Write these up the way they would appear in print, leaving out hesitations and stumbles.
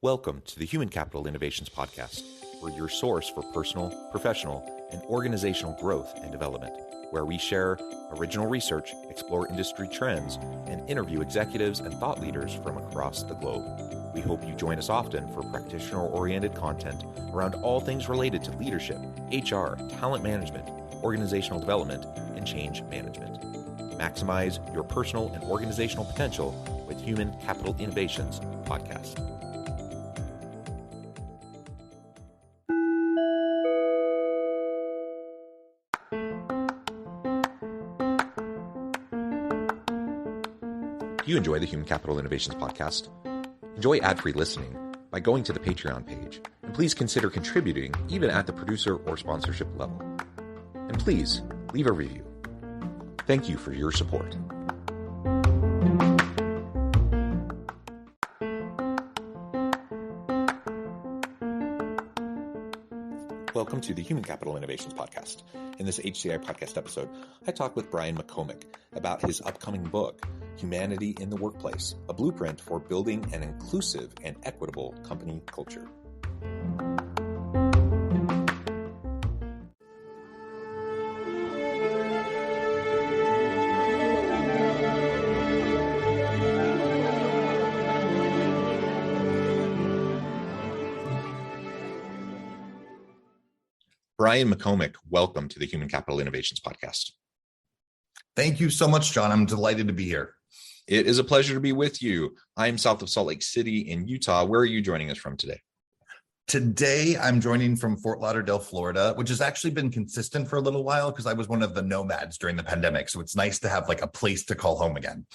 Welcome to the Human Capital Innovations Podcast. We're your source for personal, professional, and organizational growth and development, where we share original research, explore industry trends, and interview executives and thought leaders from across the globe. We hope you join us often for practitioner-oriented content around all things related to leadership, HR, talent management, organizational development, and change management. Maximize your personal and organizational potential with Human Capital Innovations Podcast. If you enjoy the Human Capital Innovations Podcast, enjoy ad-free listening by going to the Patreon page, and please consider contributing even at the producer or sponsorship level. And please leave a review. Thank you for your support. Welcome to the Human Capital Innovations Podcast. In this HCI Podcast episode, I talk with Brian McCormick about his upcoming book, Humanity in the Workplace, a blueprint for building an inclusive and equitable company culture. Brian McCormick, welcome to the Human Capital Innovations Podcast. Thank you so much, John. I'm delighted to be here. It is a pleasure to be with you. I am south of Salt Lake City in Utah. Where are you joining us from today? Today, I'm joining from Fort Lauderdale, Florida, which has actually been consistent for a little while because I was one of the nomads during the pandemic. So it's nice to have like a place to call home again.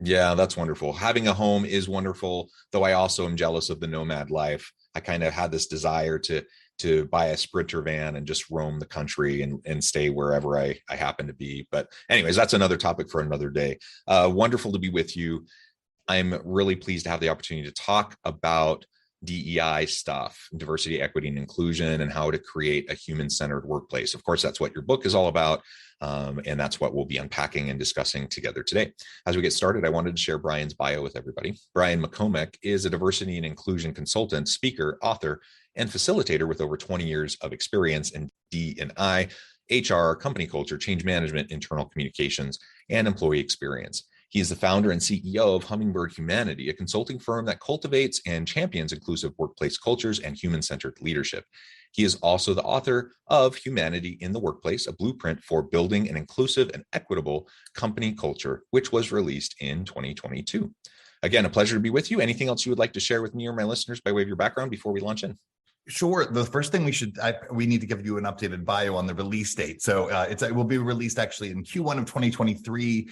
Yeah, that's wonderful. Having a home is wonderful, though I also am jealous of the nomad life. I kind of had this desire to buy a Sprinter van and just roam the country and stay wherever I happen to be. But anyways, that's another topic for another day. Wonderful to be with you. I'm really pleased to have the opportunity to talk about DEI stuff, diversity, equity, and inclusion, and how to create a human-centered workplace. Of course, that's what your book is all about. And that's what we'll be unpacking and discussing together today. As we get started, I wanted to share Brian's bio with everybody. Brian McCormick is a diversity and inclusion consultant, speaker, author, and facilitator with over 20 years of experience in D&I, HR, company culture, change management, internal communications, and employee experience. He is the founder and CEO of Hummingbird Humanity, a consulting firm that cultivates and champions inclusive workplace cultures and human-centered leadership. He is also the author of Humanity in the Workplace, a blueprint for building an inclusive and equitable company culture, which was released in 2022. Again, a pleasure to be with you. Anything else you would like to share with me or my listeners by way of your background before we launch in? Sure. The first thing we need to give you an updated bio on the release date. So it will be released actually in Q1 of 2023.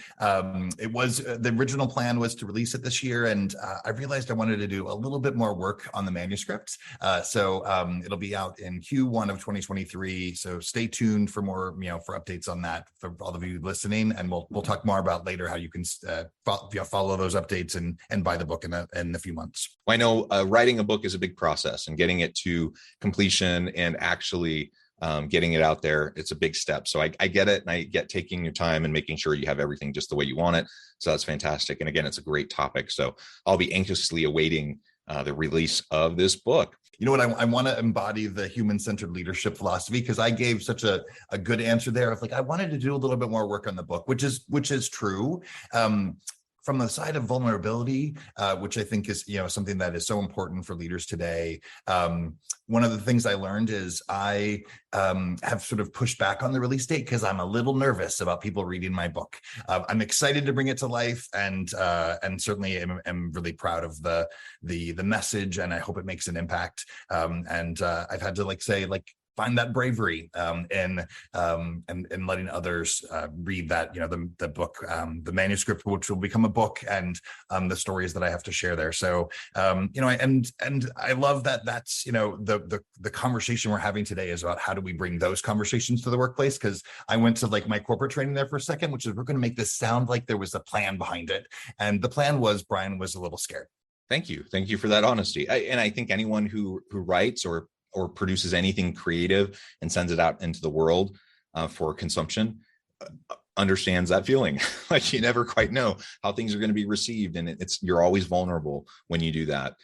It was the original plan was to release it this year, and I realized I wanted to do a little bit more work on the manuscript. So it'll be out in Q1 of 2023. So stay tuned for more, for updates on that for all of you listening, and we'll talk more about later how you can follow those updates and buy the book in a few months. I know writing a book is a big process, and getting it to completion and actually getting it out there, it's a big step. So I get it, and I get taking your time and making sure you have everything just the way you want it. So that's fantastic. And again, it's a great topic. So I'll be anxiously awaiting the release of this book. You know what? I want to embody the human-centered leadership philosophy because I gave such a good answer there of I wanted to do a little bit more work on the book, which is true. From the side of vulnerability, which I think is something that is so important for leaders today. One of the things I learned is I have sort of pushed back on the release date because I'm a little nervous about people reading my book. I'm excited to bring it to life, and certainly am really proud of the message, and I hope it makes an impact. And I've had to find that bravery and letting others read that, the book, the manuscript, which will become a book, and the stories that I have to share there. So, and I love that that's, the conversation we're having today is about how do we bring those conversations to the workplace? Because I went to my corporate training there for a second, which is we're going to make this sound like there was a plan behind it. And the plan was Brian was a little scared. Thank you. Thank you for that honesty. And I think anyone who writes or produces anything creative and sends it out into the world for consumption understands that feeling. Like you never quite know how things are going to be received, and you're always vulnerable when you do that.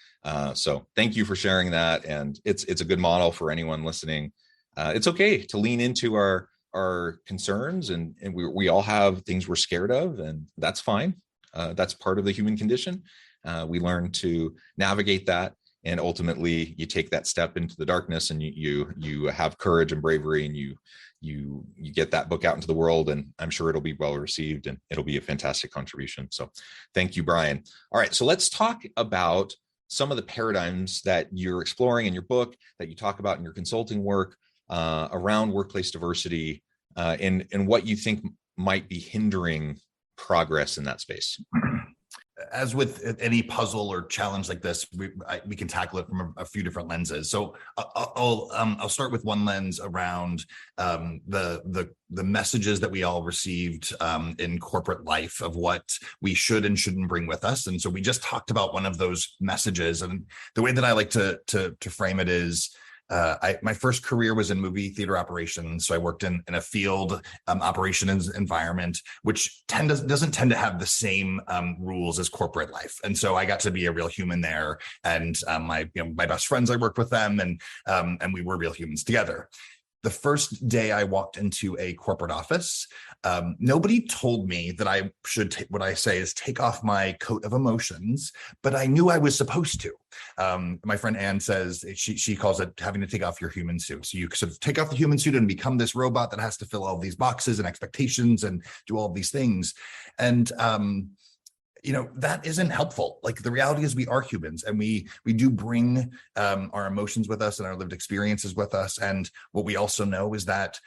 So thank you for sharing that, and it's a good model for anyone listening. It's okay to lean into our concerns, and we all have things we're scared of, and that's fine. That's part of the human condition. We learn to navigate that, and ultimately you take that step into the darkness, and you have courage and bravery, and you get that book out into the world, and I'm sure it'll be well received, and it'll be a fantastic contribution. So thank you, Brian. All right, so let's talk about some of the paradigms that you're exploring in your book, that you talk about in your consulting work, around workplace diversity, and what you think might be hindering progress in that space. As with any puzzle or challenge like this, we can tackle it from a few different lenses. So I'll start with one lens around the messages that we all received in corporate life of what we should and shouldn't bring with us. And so we just talked about one of those messages, and the way that I like to frame it is, my first career was in movie theater operations. So I worked in a field operations environment, which doesn't tend to have the same rules as corporate life. And so I got to be a real human there. And my best friends, I worked with them, and we were real humans together. The first day I walked into a corporate office, nobody told me that I should what I say is take off my coat of emotions, but I knew I was supposed to. My friend Anne says she calls it having to take off your human suit. So you sort of take off the human suit and become this robot that has to fill all these boxes and expectations and do all these things. And that isn't helpful. Like the reality is we are humans, and we do bring our emotions with us and our lived experiences with us. And what we also know is that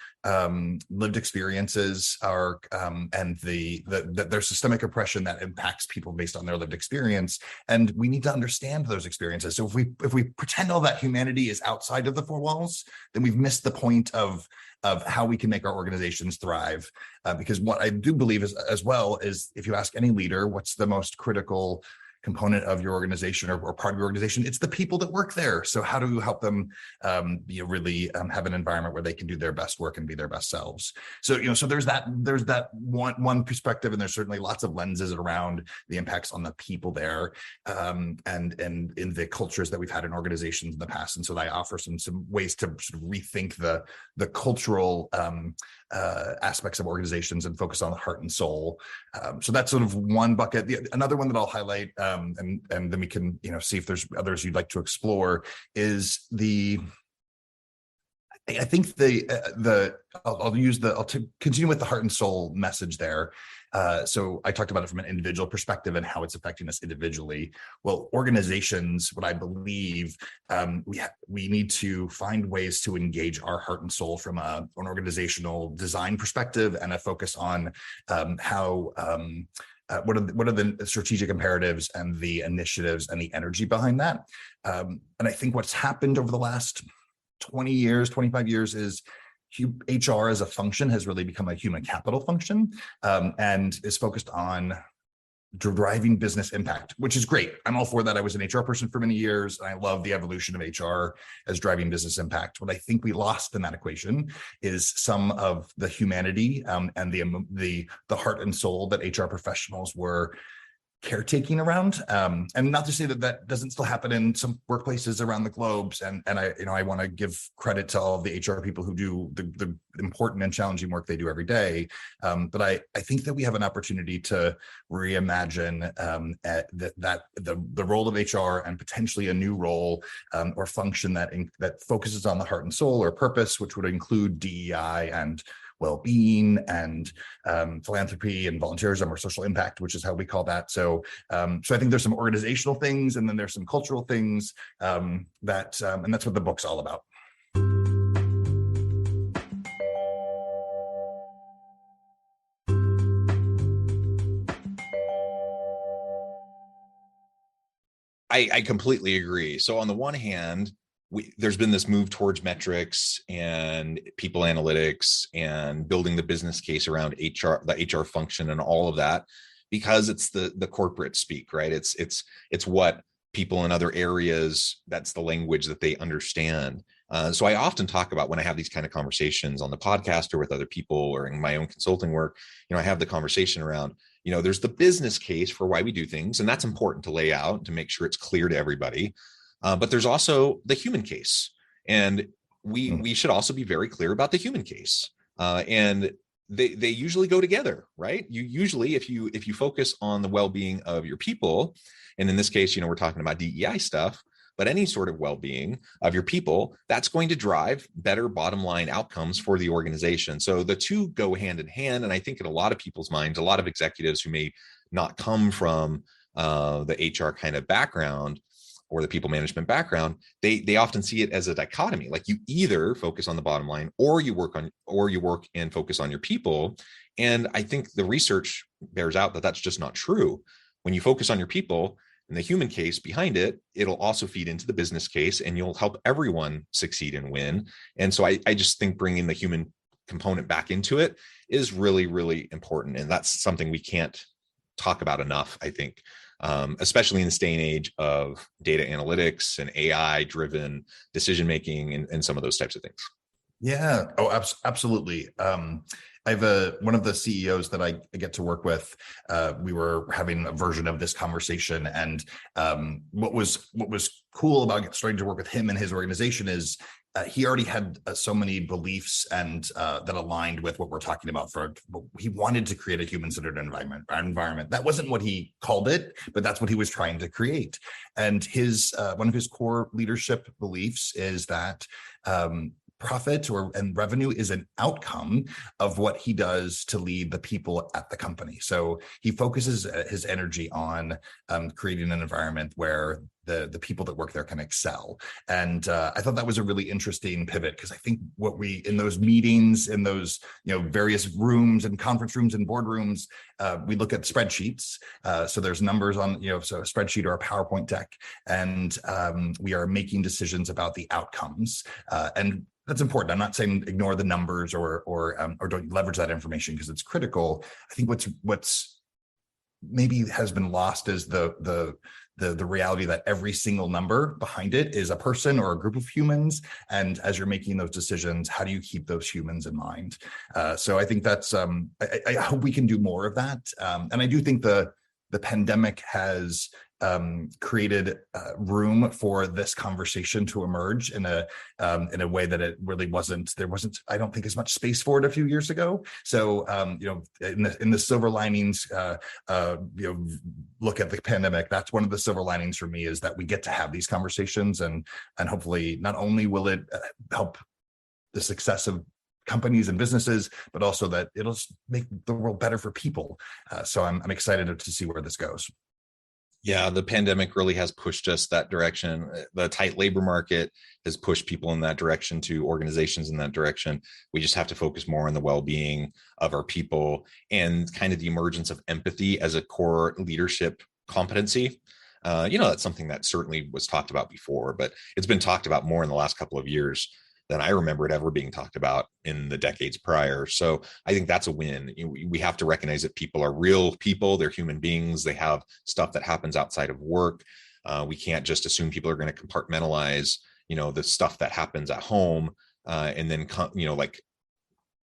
lived experiences are and there's systemic oppression that impacts people based on their lived experience, and we need to understand those experiences. So if we pretend all that humanity is outside of the four walls, then we've missed the point of how we can make our organizations thrive. Because what I do believe is, as well, is if you ask any leader, what's the most critical component of your organization or part of your organization, it's the people that work there. So how do you help them really have an environment where they can do their best work and be their best selves? So so there's that one perspective, and there's certainly lots of lenses around the impacts on the people there, and in the cultures that we've had in organizations in the past. And so I offer some ways to sort of rethink the cultural aspects of organizations and focus on the heart and soul. So that's sort of one bucket. Another one that I'll highlight, and then we can see if there's others you'd like to explore, is I think I'll continue with the heart and soul message there. So I talked about it from an individual perspective and how it's affecting us individually. Well, organizations, what I believe, we need to find ways to engage our heart and soul from an organizational design perspective, and a focus on how what are the strategic imperatives and the initiatives and the energy behind that. And I think what's happened over the last 20 years, 25 years is HR as a function has really become a human capital function, and is focused on driving business impact, which is great. I'm all for that. I was an HR person for many years, and I love the evolution of HR as driving business impact. What I think we lost in that equation is some of the humanity and the heart and soul that HR professionals were caretaking around, and not to say that doesn't still happen in some workplaces around the globe. And I want to give credit to all of the HR people who do the important and challenging work they do every day. But I think that we have an opportunity to reimagine the role of HR, and potentially a new role or function that focuses on the heart and soul or purpose, which would include DEI and well-being and philanthropy and volunteerism or social impact, which is how we call that. So I think there's some organizational things, and then there's some cultural things and that's what the book's all about. I completely agree. So on the one hand, there's been this move towards metrics and people analytics and building the business case around HR, the HR function and all of that, because it's the corporate speak, right? It's what people in other areas, that's the language that they understand. So I often talk about, when I have these kind of conversations on the podcast or with other people or in my own consulting work, I have the conversation around, there's the business case for why we do things, and that's important to lay out to make sure it's clear to everybody. But there's also the human case, and we should also be very clear about the human case. And they usually go together, right? You usually, if you focus on the well-being of your people, and in this case, we're talking about DEI stuff, but any sort of well-being of your people, that's going to drive better bottom line outcomes for the organization. So the two go hand in hand. And I think in a lot of people's minds, a lot of executives who may not come from the HR kind of background or the people management background, they often see it as a dichotomy. Like, you either focus on the bottom line or you work and focus on your people. And I think the research bears out that that's just not true. When you focus on your people and the human case behind it, it'll also feed into the business case, and you'll help everyone succeed and win. And so I just think bringing the human component back into it is really, really important. And that's something we can't talk about enough, I think, especially in this day and age of data analytics and AI driven decision-making and some of those types of things. Yeah. Oh, absolutely. I have one of the CEOs that I get to work with. We were having a version of this conversation, and what was cool about starting to work with him and his organization is he already had so many beliefs and that aligned with what we're talking about. He wanted to create a human-centered environment. That wasn't what he called it, but that's what he was trying to create. And his one of his core leadership beliefs is that profit and revenue is an outcome of what he does to lead the people at the company. So he focuses his energy on creating an environment where the people that work there can excel. And I thought that was a really interesting pivot, because I think what we, in those meetings, in those various rooms and conference rooms and boardrooms, we look at spreadsheets. So there's numbers on so a spreadsheet or a PowerPoint deck, and we are making decisions about the outcomes. And that's important. I'm not saying ignore the numbers or don't leverage that information, because it's critical. I think what's maybe has been lost is the reality that every single number behind it is a person or a group of humans. And as you're making those decisions, how do you keep those humans in mind? So I think that's I hope we can do more of that. And I do think the pandemic has created room for this conversation to emerge in a way that it really wasn't. There wasn't, I don't think, as much space for it a few years ago. So in the silver linings, look at the pandemic. That's one of the silver linings for me, is that we get to have these conversations, and hopefully not only will it help the success of companies and businesses, but also that it'll make the world better for people. So I'm excited to see where this goes. Yeah, the pandemic really has pushed us that direction. The tight labor market has pushed people in that direction, to organizations in that direction. We just have to focus more on the well-being of our people and kind of the emergence of empathy as a core leadership competency. That's something that certainly was talked about before, but it's been talked about more in the last couple of years than I remember it ever being talked about in the decades prior. So I think that's a win. We have to recognize that people are real people. They're human beings. They have stuff that happens outside of work. We can't just assume people are going to compartmentalize, the stuff that happens at home and then,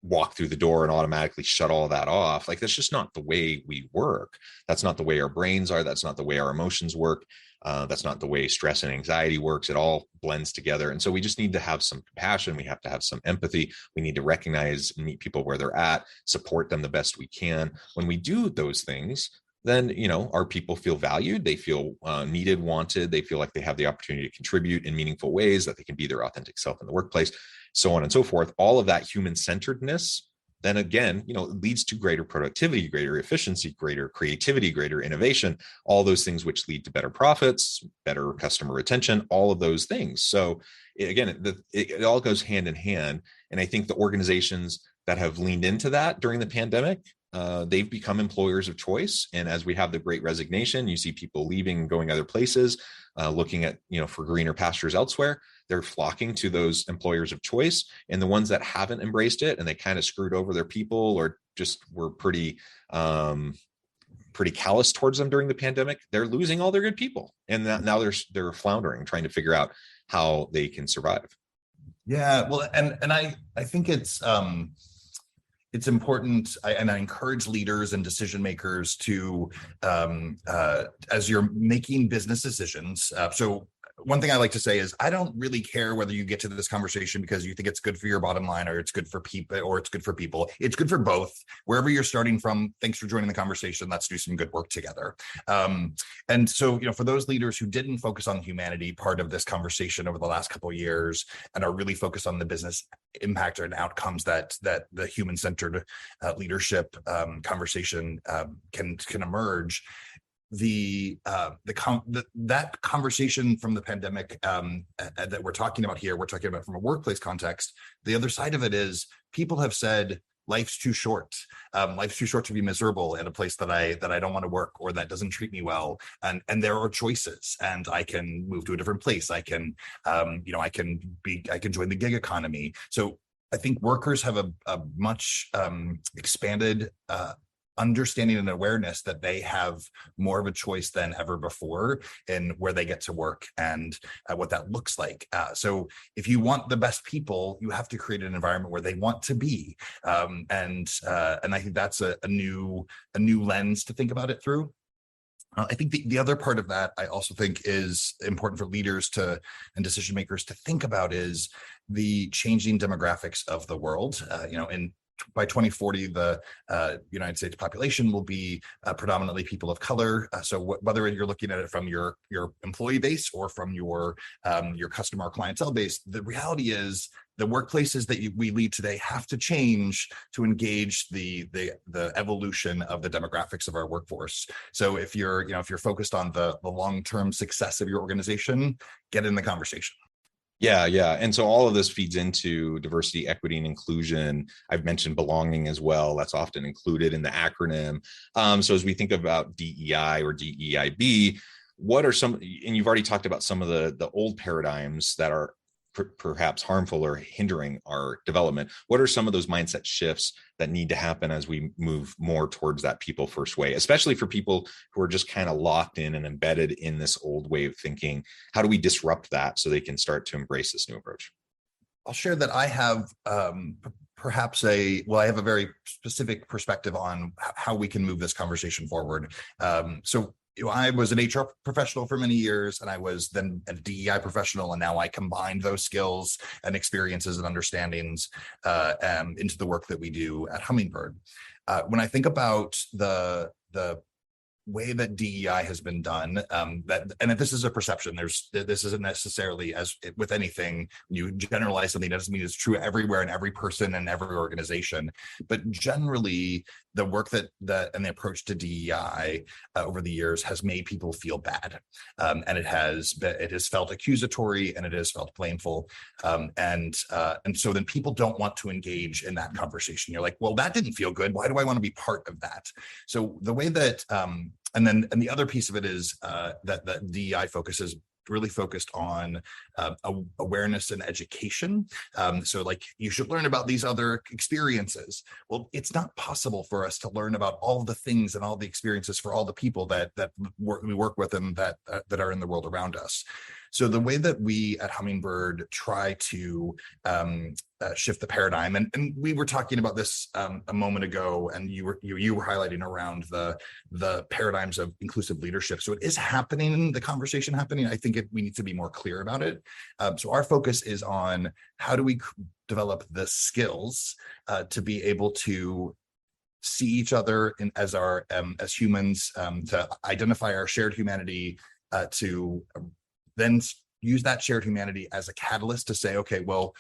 walk through the door and automatically shut all that off. Like, that's just not the way we work. That's not the way our brains are. That's not the way our emotions work. That's not the way stress and anxiety works. It all blends together. And so we just need to have some compassion. We have to have some empathy. We need to recognize and meet people where they're at, support them the best we can. When we do those things, then, our people feel valued. They feel needed, wanted. They feel like they have the opportunity to contribute in meaningful ways, that they can be their authentic self in the workplace, so on and so forth. All of that human-centeredness, then again, leads to greater productivity, greater efficiency, greater creativity, greater innovation, all those things which lead to better profits, better customer retention, all of those things. So again, it all goes hand in hand. And I think the organizations that have leaned into that during the pandemic, they've become employers of choice. And as we have the great resignation, you see people leaving and going other places, looking at, for greener pastures elsewhere. They're flocking to those employers of choice. And the ones that haven't embraced it, and they kind of screwed over their people, or just were pretty callous towards them during the pandemic, they're losing all their good people. And now they're floundering, trying to figure out how they can survive. Yeah, well, and I think it's important, and I encourage leaders and decision makers to, as you're making business decisions. So one thing I like to say is I don't really care whether you get to this conversation because you think it's good for your bottom line or it's good for people or it's good for people. It's good for both. Wherever you're starting from, thanks for joining the conversation. Let's do some good work together. And so, for those leaders who didn't focus on the humanity part of this conversation over the last couple of years and are really focused on the business impact and outcomes that the human-centered leadership conversation can emerge, that conversation from the pandemic that we're talking about here, we're talking about from a workplace context. The other side of it is people have said life's too short. Life's too short to be miserable in a place that I don't want to work or that doesn't treat me well. And there are choices, and I can move to a different place. I can I can join the gig economy. So I think workers have a much expanded understanding and awareness that they have more of a choice than ever before in where they get to work and what that looks like. So if you want the best people, you have to create an environment where they want to be. And I think that's a new lens to think about it through. I think the other part of that I also think is important for leaders and decision makers to think about is the changing demographics of the world. By 2040, the United States population will be predominantly people of color. So whether you're looking at it from your employee base or from your customer or clientele base, the reality is the workplaces that we lead today have to change to engage the evolution of the demographics of our workforce. So if you're focused on the long-term success of your organization, get in the conversation. Yeah. And so all of this feeds into diversity, equity, and inclusion. I've mentioned belonging as well. That's often included in the acronym. So as we think about DEI or DEIB, what are some, and you've already talked about some of the old paradigms that are perhaps harmful or hindering our development. What are some of those mindset shifts that need to happen as we move more towards that people first way, especially for people who are just kind of locked in and embedded in this old way of thinking? How do we disrupt that so they can start to embrace this new approach? I'll share that I have I have a very specific perspective on how we can move this conversation forward. I was an HR professional for many years, and I was then a DEI professional, and now I combine those skills and experiences and understandings into the work that we do at Hummingbird. When I think about the way that DEI has been done, and this is a perception, this isn't necessarily, as with anything, you generalize something, that doesn't mean it's true everywhere and every person and every organization. But generally, the work that and the approach to DEI over the years has made people feel bad, and it has felt accusatory and it has felt blameful, and so then people don't want to engage in that conversation. You're like, well, that didn't feel good. Why do I want to be part of that? So the way that and the other piece of it is that DEI focuses really focused on awareness and education. So like, you should learn about these other experiences. Well, it's not possible for us to learn about all the things and all the experiences for all the people that we work with and that are in the world around us. So the way that we at Hummingbird try to shift the paradigm, and we were talking about this a moment ago, and you were highlighting around the paradigms of inclusive leadership. So it is happening, the conversation happening. I think we need to be more clear about it. So our focus is on how do we develop the skills to be able to see each other as humans, to identify our shared humanity, to then use that shared humanity as a catalyst to say, okay, well,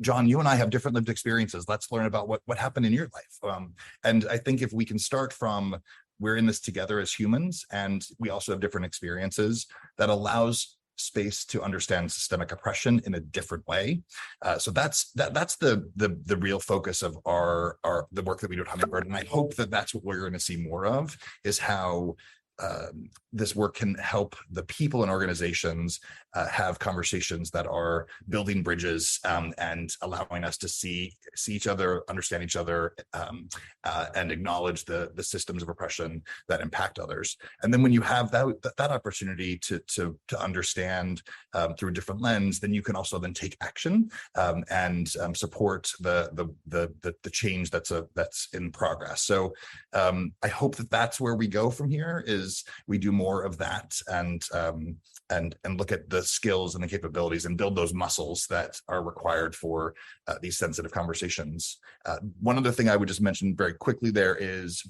John, you and I have different lived experiences. Let's learn about what happened in your life. And I think if we can start from, we're in this together as humans, and we also have different experiences, that allows space to understand systemic oppression in a different way. So that's the real focus of the work that we do at Hummingbird. And I hope that that's what we're going to see more of, is how this work can help the people and organizations have conversations that are building bridges and allowing us to see each other, understand each other, and acknowledge the systems of oppression that impact others. And then when you have that opportunity to understand through a different lens, then you can also then take action and support the change that's in progress. So I hope that that's where we go from here, is we do more of that and look at the skills and the capabilities and build those muscles that are required for these sensitive conversations. One other thing I would just mention very quickly there is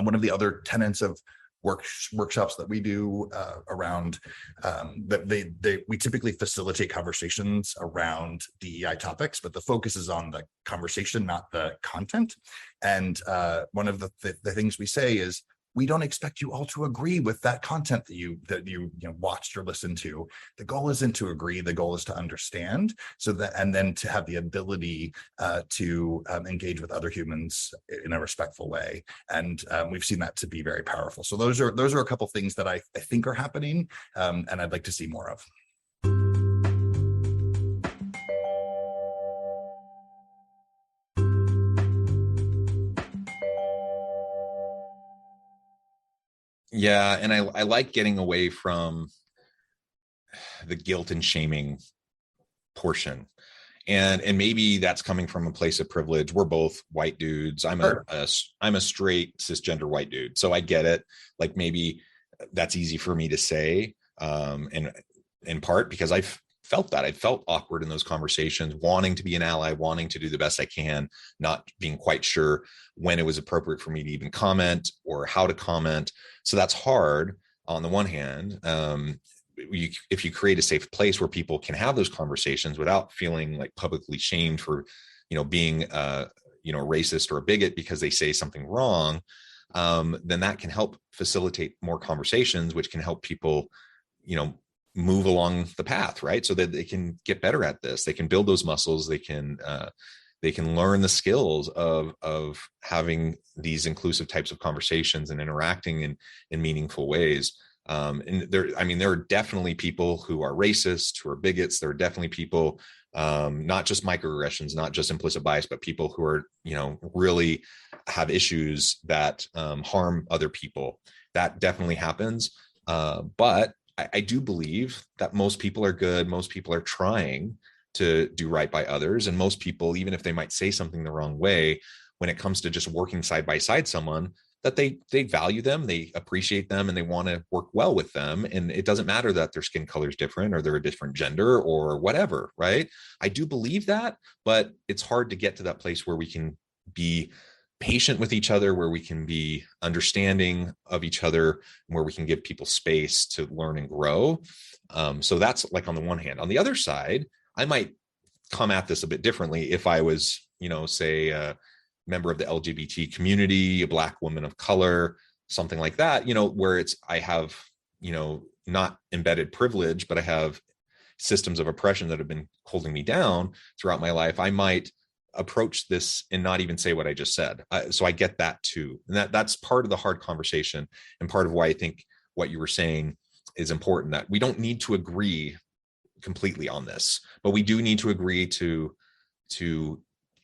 one of the other tenets of workshops that we do around that we typically facilitate conversations around DEI topics, but the focus is on the conversation, not the content. And one of the things we say is, we don't expect you all to agree with that content that you watched or listened to. The goal isn't to agree. The goal is to understand, and then to have the ability to engage with other humans in a respectful way. And we've seen that to be very powerful. So those are a couple things that I think are happening, and I'd like to see more of. Yeah, and I like getting away from the guilt and shaming portion. And maybe that's coming from a place of privilege. We're both white dudes. I'm a straight cisgender white dude. So I get it. Like, maybe that's easy for me to say, and in part because I've felt that. I felt awkward in those conversations, wanting to be an ally, wanting to do the best I can, not being quite sure when it was appropriate for me to even comment or how to comment. So that's hard on the one hand. If you create a safe place where people can have those conversations without feeling like publicly shamed for, being racist or a bigot because they say something wrong, then that can help facilitate more conversations, which can help people, move along the path, right? So that they can get better at this. They can build those muscles. They can learn the skills of having these inclusive types of conversations and interacting in meaningful ways. And there are definitely people who are racist, who are bigots. There are definitely people, not just microaggressions, not just implicit bias, but people who are, really have issues that harm other people. That definitely happens. But I do believe that most people are good. Most people are trying to do right by others. And most people, even if they might say something the wrong way, when it comes to just working side by side someone, that they value them, they appreciate them, and they want to work well with them. And it doesn't matter that their skin color is different or they're a different gender or whatever, right? I do believe that, but it's hard to get to that place where we can be patient with each other, where we can be understanding of each other, where we can give people space to learn and grow. So that's like on the one hand. On the other side, I might come at this a bit differently if I was, say a member of the LGBT community, a Black woman of color, something like that, where I have, not embedded privilege, but I have systems of oppression that have been holding me down throughout my life. I might approach this and not even say what I just said. So I get that too. And that's part of the hard conversation, and part of why I think what you were saying is important, that we don't need to agree completely on this, but we do need to agree to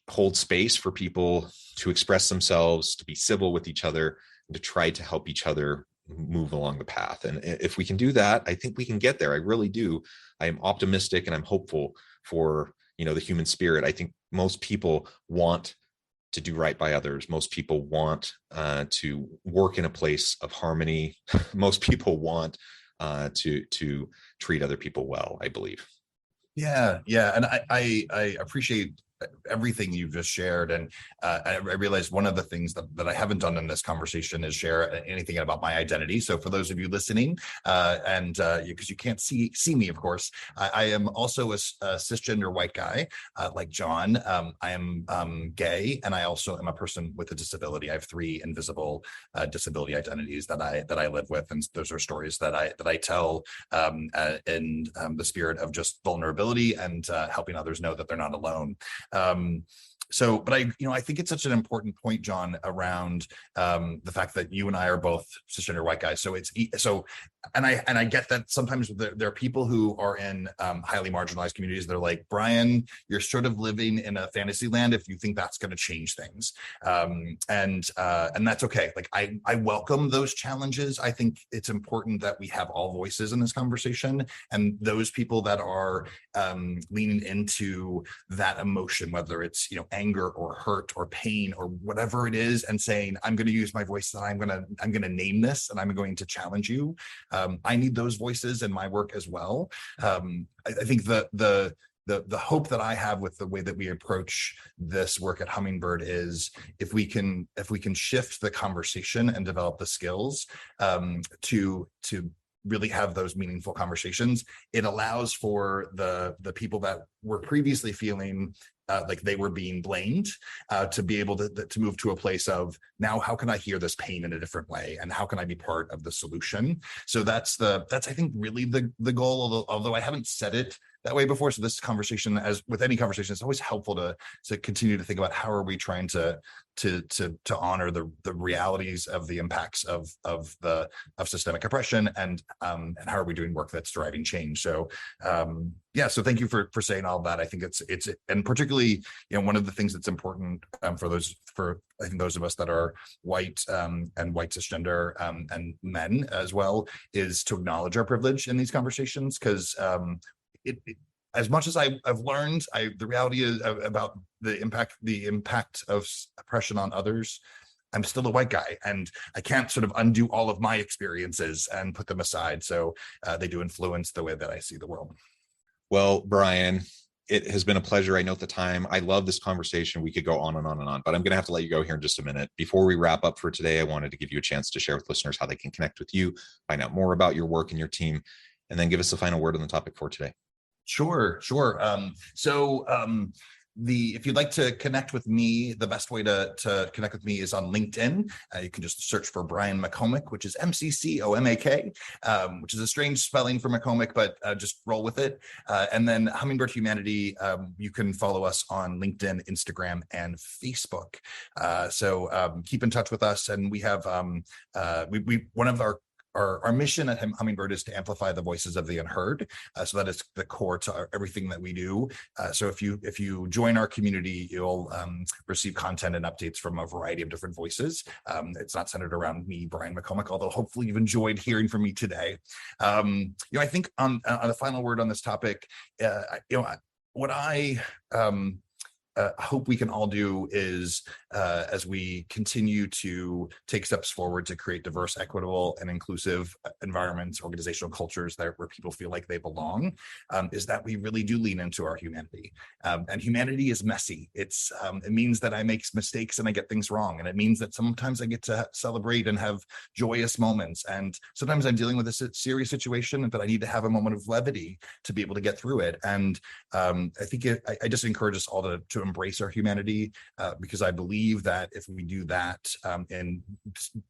hold space for people to express themselves, to be civil with each other, and to try to help each other move along the path. And if we can do that, I think we can get there. I really do. I am optimistic and I'm hopeful for, the human spirit. I think most people want to do right by others. Most people want to work in a place of harmony. Most people want to treat other people well, I believe. Yeah. And I appreciate everything you've just shared. And I realized one of the things that I haven't done in this conversation is share anything about my identity. So for those of you listening, because you can't see me, of course, I am also a cisgender white guy, like John. I am gay, and I also am a person with a disability. I have 3 invisible disability identities that I live with, and those are stories that I tell in the spirit of just vulnerability and helping others know that they're not alone. But I think it's such an important point, John, around the fact that you and I are both cisgender white guys. And I get that sometimes there are people who are in highly marginalized communities. They're like, Brian, you're sort of living in a fantasy land if you think that's going to change things. And that's okay. Like I welcome those challenges. I think it's important that we have all voices in this conversation, and those people that are leaning into that emotion, whether it's anger or hurt or pain or whatever it is, and saying, I'm going to use my voice, and I'm going to name this, and I'm going to challenge you. I need those voices in my work as well. I think the hope that I have with the way that we approach this work at Hummingbird is if we can shift the conversation and develop the skills to really have those meaningful conversations, it allows for the people that were previously feeling like they were being blamed to be able to move to a place of, now how can I hear this pain in a different way, and how can I be part of the solution? So that's I think really the goal, although I haven't said it that way before. So this conversation, as with any conversation, it's always helpful to continue to think about how are we trying to honor the realities of the impacts of systemic oppression, and how are we doing work that's driving change. So so thank you for saying all that. I think it's and particularly one of the things that's important for I think those of us that are white and white cisgender and men as well, is to acknowledge our privilege in these conversations, because as much as I've learned, the reality is about the impact of oppression on others, I'm still a white guy, and I can't sort of undo all of my experiences and put them aside. So they do influence the way that I see the world. Well, Brian, it has been a pleasure. I note the time. I love this conversation. We could go on and on and on, but I'm going to have to let you go here in just a minute. Before we wrap up for today, I wanted to give you a chance to share with listeners how they can connect with you, find out more about your work and your team, and then give us the final word on the topic for today. Sure. If you'd like to connect with me, the best way to connect with me is on LinkedIn. You can just search for Brian McComick, which is MCCOMAK, which is a strange spelling for McComick, but just roll with it. And then Hummingbird Humanity, you can follow us on LinkedIn, Instagram, and Facebook. So keep in touch with us. And we have one of our mission at Hummingbird is to amplify the voices of the unheard. So that is the core to everything that we do. So if you join our community, you'll receive content and updates from a variety of different voices. It's not centered around me, Brian McComick, although hopefully you've enjoyed hearing from me today. I think on the final word on this topic, what I hope we can all do is, as we continue to take steps forward to create diverse, equitable, and inclusive environments, organizational cultures where people feel like they belong, is that we really do lean into our humanity. And humanity is messy. It means that I make mistakes and I get things wrong. And it means that sometimes I get to celebrate and have joyous moments. And sometimes I'm dealing with a serious situation, but I need to have a moment of levity to be able to get through it. And I think I just encourage us all to embrace our humanity, because I believe that if we do that in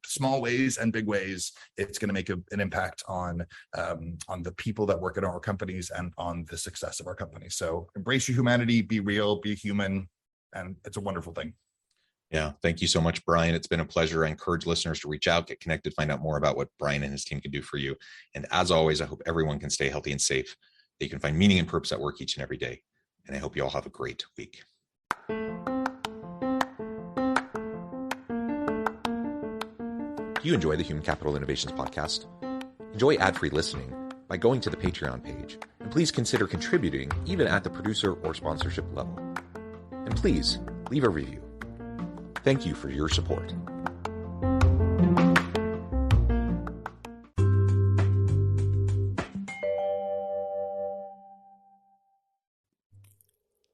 small ways and big ways, it's going to make an impact on the people that work in our companies and on the success of our company. So embrace your humanity, be real, be human, and it's a wonderful thing. Yeah. Thank you so much, Brian. It's been a pleasure. I encourage listeners to reach out, get connected, find out more about what Brian and his team can do for you. And as always, I hope everyone can stay healthy and safe, that you can find meaning and purpose at work each and every day. And I hope you all have a great week. Do you enjoy the Human Capital Innovations podcast? Enjoy ad-free listening by going to the Patreon page, and please consider contributing even at the producer or sponsorship level. And please leave a review. Thank you for your support.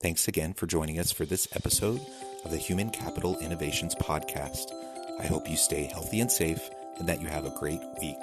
Thanks again for joining us for this episode of the Human Capital Innovations podcast. I hope you stay healthy and safe, and that you have a great week.